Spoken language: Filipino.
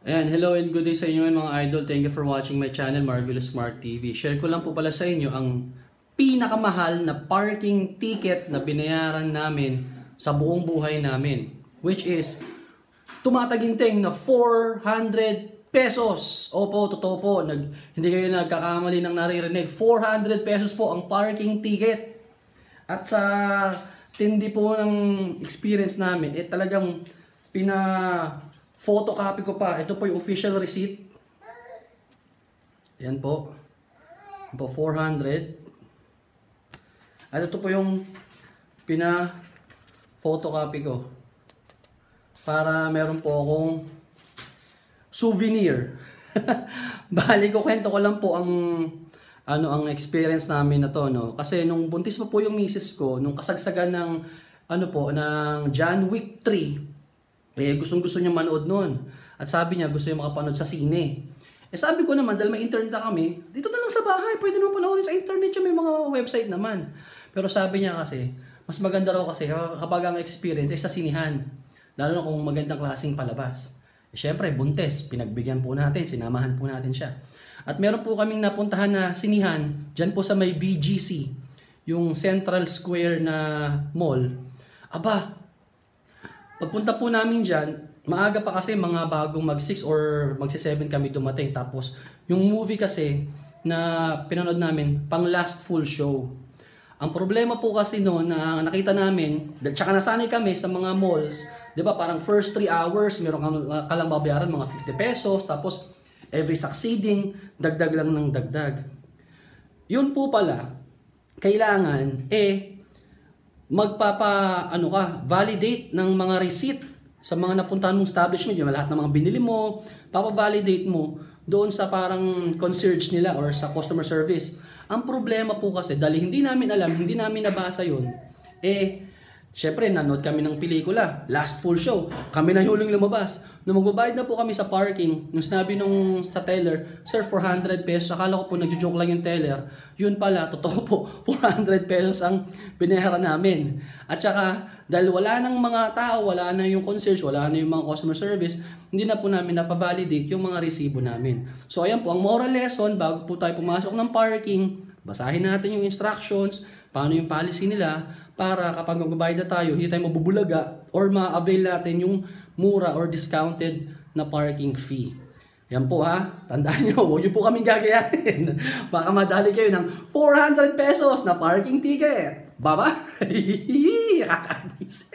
Ayan, hello and good day sa inyo mga idol. Thank you for watching my channel, Marvelous Smart TV. Share ko lang po pala sa inyo ang pinakamahal na parking ticket na binayaran namin sa buong buhay namin. Which is, tumataginting na 400 pesos. Opo, totoo po. Hindi kayo nagkakamali ng naririnig. 400 pesos po ang parking ticket. At sa tindi po ng experience namin, talagang photocopy ko pa. Ito po yung official receipt. Yan po. Yan po, 400. At ito po yung photocopy ko. Para meron po akong souvenir. Bali ko, kwento ko lang po ang experience namin na to, no. Kasi nung buntis pa po yung misis ko, nung kasagsagan ng ng John Wick 3, gustong-gusto niya manood noon. At sabi niya, gusto niya makapanood sa sine. Sabi ko naman, dahil may internet na kami, dito na lang sa bahay, pwede naman panoorin sa internet yung may mga website naman. Pero sabi niya kasi, mas maganda raw kasi kapag ang experience ay sa sinihan. Lalo na kung magandang klaseng palabas. Siyempre, buntes, pinagbigyan po natin, sinamahan po natin siya. At meron po kaming napuntahan na sinihan, dyan po sa may BGC, yung Central Square na mall. Aba, pagpunta po namin dyan, maaga pa kasi mga bagong mag-6 or mag-7 kami dumating. Tapos, yung movie kasi na pinanood namin, pang last full show. Ang problema po kasi noon na nakita namin, tsaka nasanay kami sa mga malls, di ba parang first 3 hours, meron ka lang babayaran mga 50 pesos, tapos every succeeding, dagdag lang ng dagdag. Yun po pala, kailangan, validate ng mga receipt sa mga napuntahan mong establishment, yung lahat ng mga binili mo, papa-validate mo doon sa parang concierge nila or sa customer service. Ang problema po kasi, dahil hindi namin alam, hindi namin nabasa yun, syempre, nanood kami ng pelikula, last full show, kami na huling lumabas. Nung magbabayad na po kami sa parking, nung sinabi sa teller, sir, 400 pesos, akala ko po nagjo-joke lang yung teller, yun pala, totoo po, 400 pesos ang binayaran namin. At saka, dahil wala nang mga tao, wala na yung concierge, wala na yung mga customer service, hindi na po namin napavalidate yung mga resibo namin. So ayan po, ang moral lesson, bago po tayo pumasok ng parking, basahin natin yung instructions, paano yung policy nila, para kapag magbabayad na tayo, hindi tayo mabubulaga or ma-avail natin yung mura or discounted na parking fee. Yan po ha, tandaan nyo, huwag nyo po kaming gagayahin. Baka madali kayo ng 400 pesos na parking ticket. Baba! Kakabis.